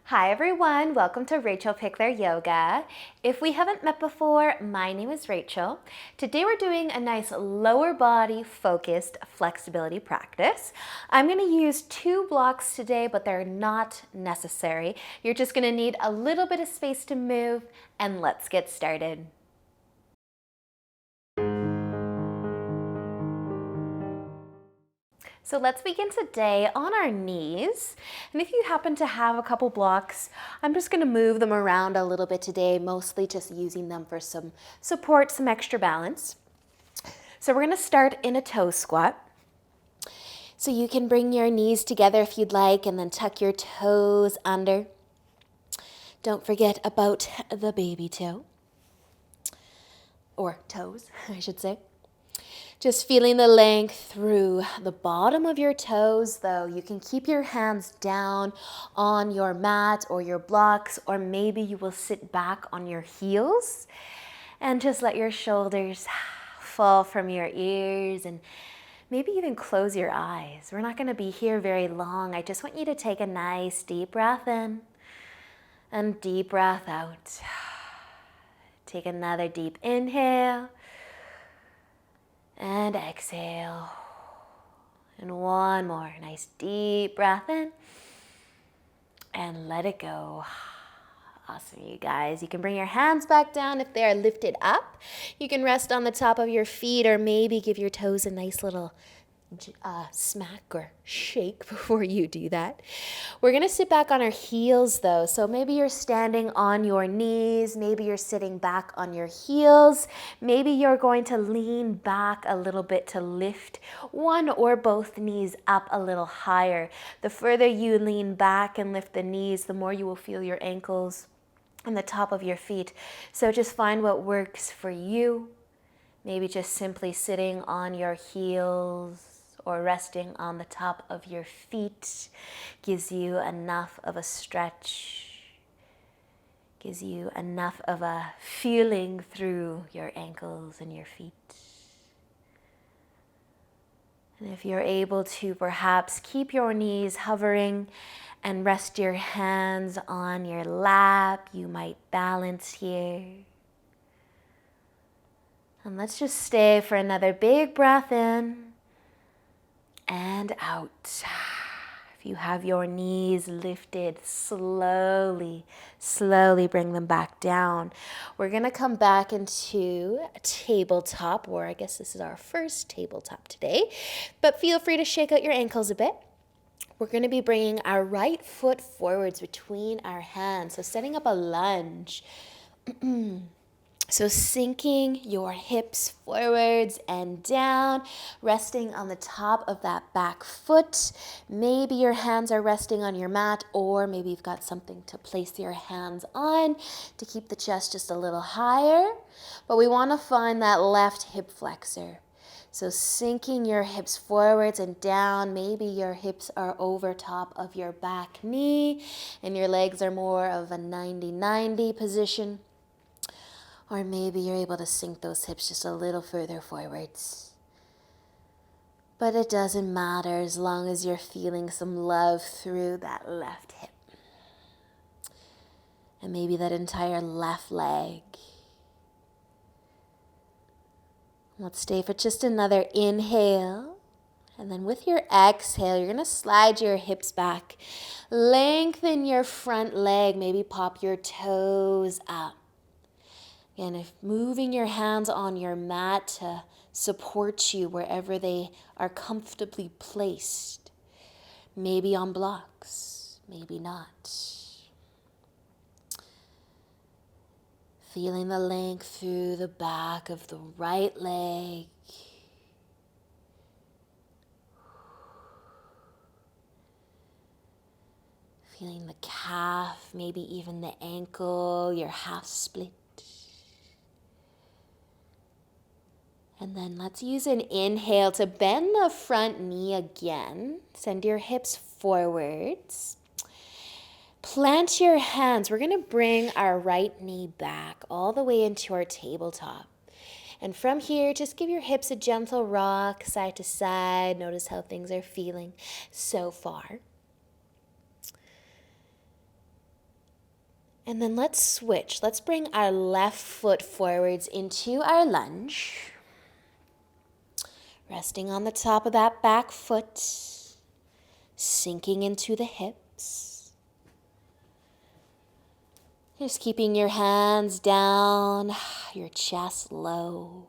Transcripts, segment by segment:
Hi everyone, welcome to rachelpichleryoga. If we haven't met before, my name is Rachel. Today we're doing a nice lower body focused flexibility practice. I'm going to use 2 blocks today, but they're not necessary. You're just going to need a little bit of space to move, and let's get started. So let's begin today on our knees. And if you happen to have a couple blocks, I'm just going to move them around a little bit today, mostly just using them for some support, some extra balance. So we're going to start in a toe squat. So you can bring your knees together if you'd like, and then tuck your toes under. Don't forget about the baby toe, or toes, I should say. Just feeling the length through the bottom of your toes, though. You can keep your hands down on your mat or your blocks, or maybe you will sit back on your heels and just let your shoulders fall from your ears, and maybe even close your eyes. We're not going to be here very long. I just want you to take a nice deep breath in and deep breath out. Take another deep inhale. And exhale. And one more. Nice deep breath in. And let it go. Awesome, you guys. You can bring your hands back down if they are lifted up. You can rest on the top of your feet, or maybe give your toes a nice little smack or shake before you do that. We're going to sit back on our heels though. So maybe you're standing on your knees, maybe you're sitting back on your heels, maybe you're going to lean back a little bit to lift one or both knees up a little higher. The further you lean back and lift the knees, the more you will feel your ankles and the top of your feet. So just find what works for you. Maybe just simply sitting on your heels or resting on the top of your feet gives you enough of a stretch, gives you enough of a feeling through your ankles and your feet. And if you're able to perhaps keep your knees hovering and rest your hands on your lap, you might balance here. And let's just stay for another big breath in and out. If you have your knees lifted, slowly bring them back down. We're going to come back into a tabletop, or I guess this is our first tabletop today, but feel free to shake out your ankles a bit. We're going to be bringing our right foot forwards between our hands, so setting up a lunge. So sinking your hips forwards and down, resting on the top of that back foot. Maybe your hands are resting on your mat, or maybe you've got something to place your hands on to keep the chest just a little higher. But we want to find that left hip flexor. So sinking your hips forwards and down. Maybe your hips are over top of your back knee and your legs are more of a 90-90 position. Or maybe you're able to sink those hips just a little further forwards. But it doesn't matter as long as you're feeling some love through that left hip. And maybe that entire left leg. Let's stay for just another inhale. And then with your exhale, you're going to slide your hips back. Lengthen your front leg. Maybe pop your toes up. And if moving your hands on your mat to support you wherever they are comfortably placed. Maybe on blocks, maybe not. Feeling the length through the back of the right leg. Feeling the calf, maybe even the ankle, your half split. And then let's use an inhale to bend the front knee again. Send your hips forwards. Plant your hands. We're going to bring our right knee back all the way into our tabletop. And from here, just give your hips a gentle rock side to side. Notice how things are feeling so far. And then let's switch. Let's bring our left foot forwards into our lunge. Resting on the top of that back foot, sinking into the hips. Just keeping your hands down, your chest low.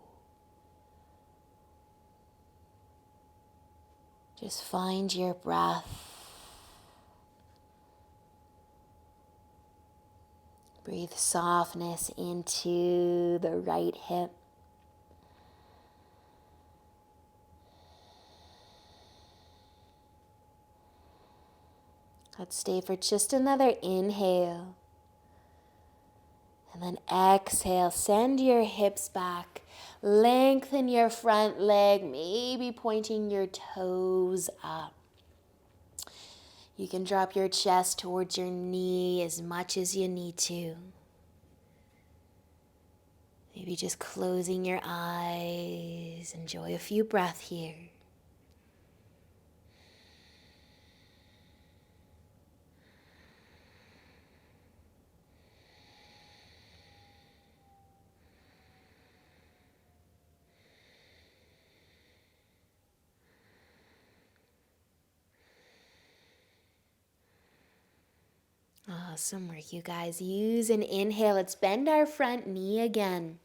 Just find your breath. Breathe softness into the right hip. Let's stay for just another inhale. And then exhale, send your hips back. Lengthen your front leg, maybe pointing your toes up. You can drop your chest towards your knee as much as you need to. Maybe just closing your eyes. Enjoy a few breaths here. Awesome work, you guys. Use an inhale. Let's bend our front knee again.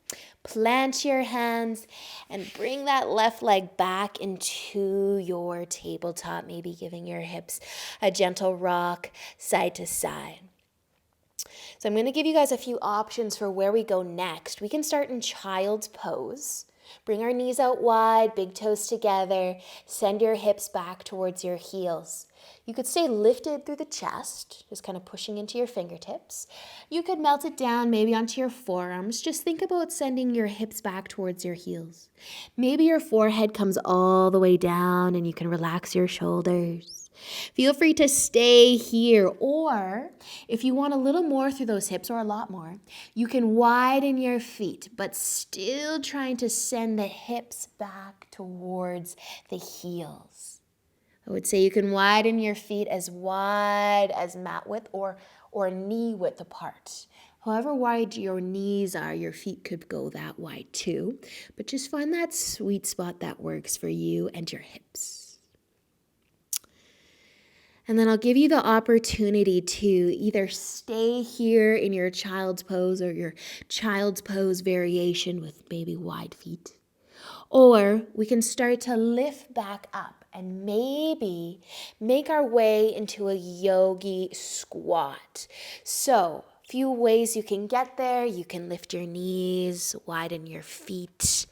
Plant your hands and bring that left leg back into your tabletop, maybe giving your hips a gentle rock side to side. So I'm going to give you guys a few options for where we go next. We can start in child's pose. Bring our knees out wide, big toes together. Send your hips back towards your heels. You could stay lifted through the chest, just kind of pushing into your fingertips. You could melt it down maybe onto your forearms. Just think about sending your hips back towards your heels. Maybe your forehead comes all the way down and you can relax your shoulders. Feel free to stay here, or if you want a little more through those hips, or a lot more, you can widen your feet, but still trying to send the hips back towards the heels. I would say you can widen your feet as wide as mat width or knee width apart. However wide your knees are, your feet could go that wide too. But just find that sweet spot that works for you and your hips. And then I'll give you the opportunity to either stay here in your child's pose or your child's pose variation with maybe wide feet. Or we can start to lift back up and maybe make our way into a yogi squat. So, a few ways you can get there. You can lift your knees, widen your feet.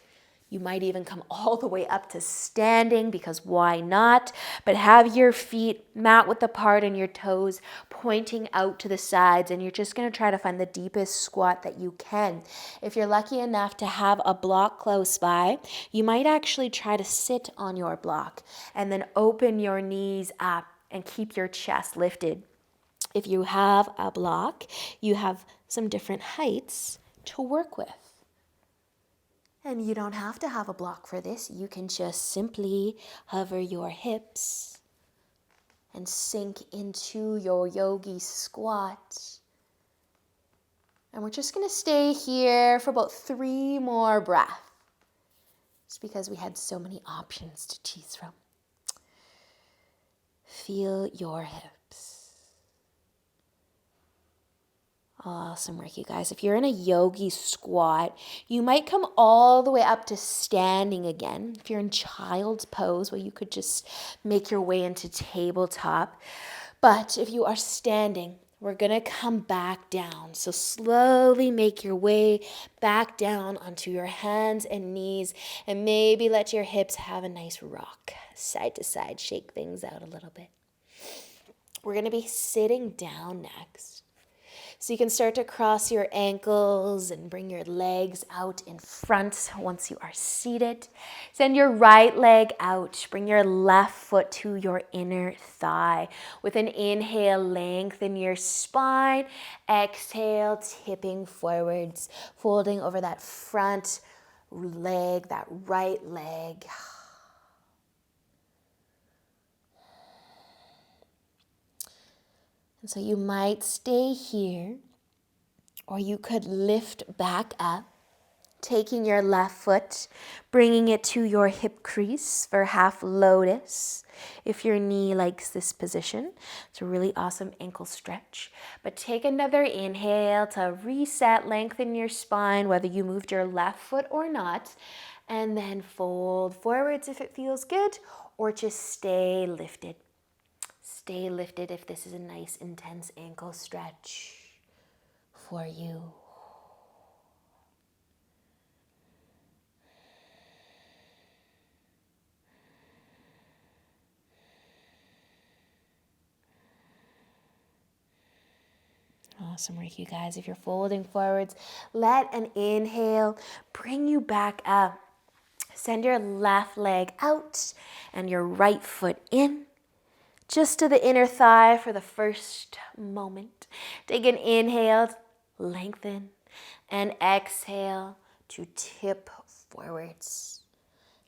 You might even come all the way up to standing, because why not? But have your feet mat width apart and your toes pointing out to the sides, and you're just going to try to find the deepest squat that you can. If you're lucky enough to have a block close by, you might actually try to sit on your block and then open your knees up and keep your chest lifted. If you have a block, you have some different heights to work with. And you don't have to have a block for this. You can just simply hover your hips and sink into your yogi squat. And we're just going to stay here for about 3 more breaths, just because we had so many options to choose from. Feel your hips. Awesome work, you guys. If you're in a yogi squat, you might come all the way up to standing again. If you're in child's pose, well, you could just make your way into tabletop. But if you are standing, we're going to come back down. So slowly make your way back down onto your hands and knees, and maybe let your hips have a nice rock side to side. Shake things out a little bit. We're going to be sitting down next. So you can start to cross your ankles and bring your legs out in front once you are seated. Send your right leg out. Bring your left foot to your inner thigh. With an inhale, lengthen your spine. Exhale, tipping forwards, folding over that front leg, that right leg. And so you might stay here Or you could lift back up, taking your left foot, bringing it to your hip crease for half lotus. If your knee likes this position, it's a really awesome ankle stretch. But take another inhale to reset, lengthen your spine, whether you moved your left foot or not. And then fold forwards if it feels good, or just stay lifted. Stay lifted if this is a nice, intense ankle stretch for you. Awesome work, you guys. If you're folding forwards, let an inhale bring you back up. Send your left leg out and your right foot in, just to the inner thigh for the first moment. Take an inhale, lengthen, and exhale to tip forwards,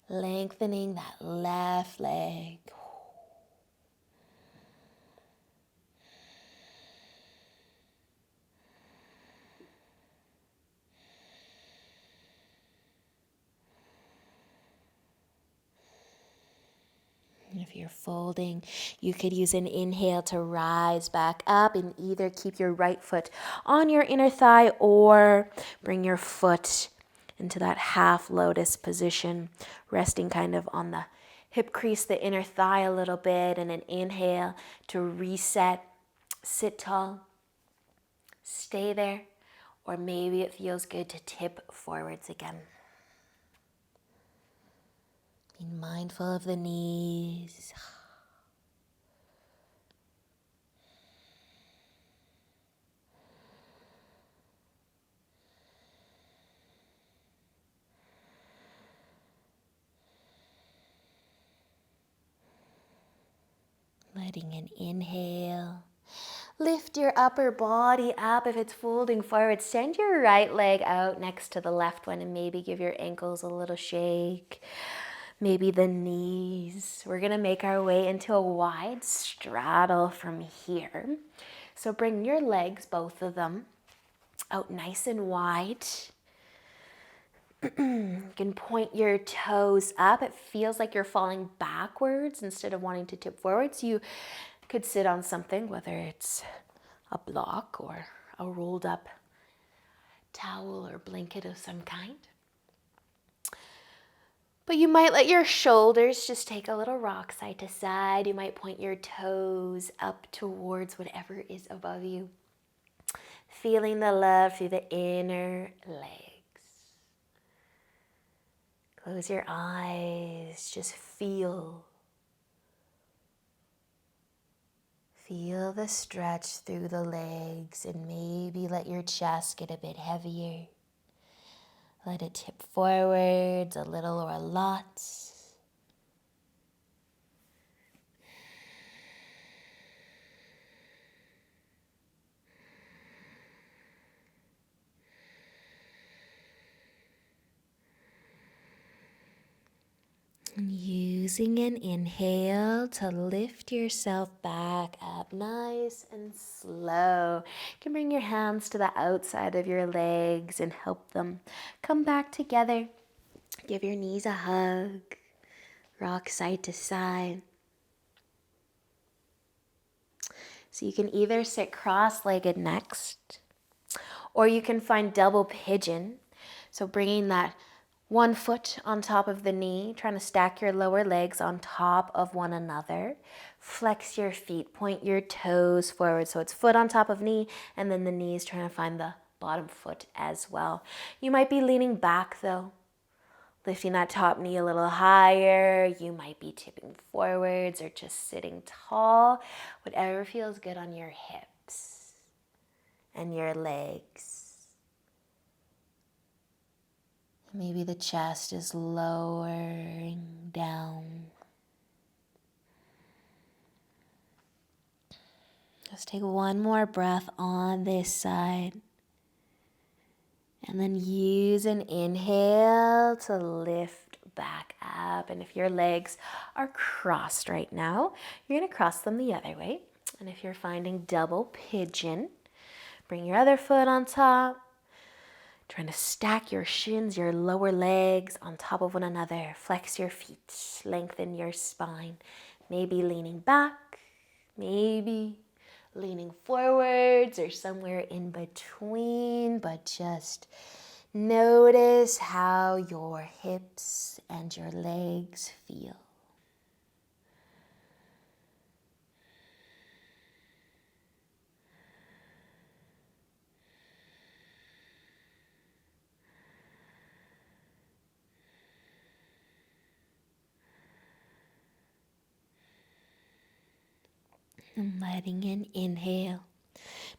lengthening that left leg. If you're folding, you could use an inhale to rise back up and either keep your right foot on your inner thigh or bring your foot into that half lotus position, resting kind of on the hip crease, the inner thigh a little bit, and an inhale to reset, sit tall, stay there, or maybe it feels good to tip forwards again. Being mindful of the knees. Letting an inhale. Lift your upper body up. If it's folding forward, send your right leg out next to the left one and maybe give your ankles a little shake. Maybe the knees. We're gonna make our way into a wide straddle from here. So bring your legs, both of them, out nice and wide. You can point your toes up. It feels like you're falling backwards instead of wanting to tip forwards. You could sit on something, whether it's a block or a rolled up towel or blanket of some kind. But you might let your shoulders just take a little rock side to side. You might point your toes up towards whatever is above you. Feeling the love through the inner legs. Close your eyes. Just feel. Feel the stretch through the legs and maybe let your chest get a bit heavier. Let it tip forwards a little or a lot. And using an inhale to lift yourself back up nice and slow. You can bring your hands to the outside of your legs and help them come back together. Give your knees a hug. Rock side to side. So you can either sit cross-legged next, or you can find double pigeon. So bringing that one foot on top of the knee, trying to stack your lower legs on top of one another. Flex your feet, point your toes forward. So it's foot on top of knee, and then the knees trying to find the bottom foot as well. You might be leaning back though, lifting that top knee a little higher. You might be tipping forwards or just sitting tall. Whatever feels good on your hips and your legs. Maybe the chest is lowering down. Just take one more breath on this side. And then use an inhale to lift back up. And if your legs are crossed right now, you're going to cross them the other way. And if you're finding double pigeon, bring your other foot on top. Trying to stack your shins, your lower legs on top of one another. Flex your feet, lengthen your spine. Maybe leaning back, maybe leaning forwards or somewhere in between, but just notice how your hips and your legs feel. And letting in, inhale,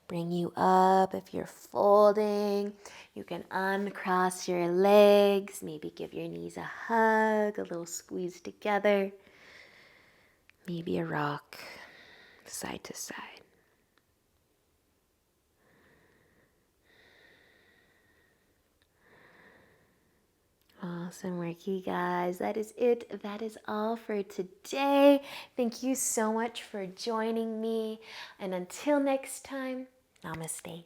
bring you up. If you're folding, you can uncross your legs, maybe give your knees a hug, a little squeeze together, maybe a rock side to side. Awesome work, you guys. That is it. That is all for today. Thank you so much for joining me. And until next time, namaste.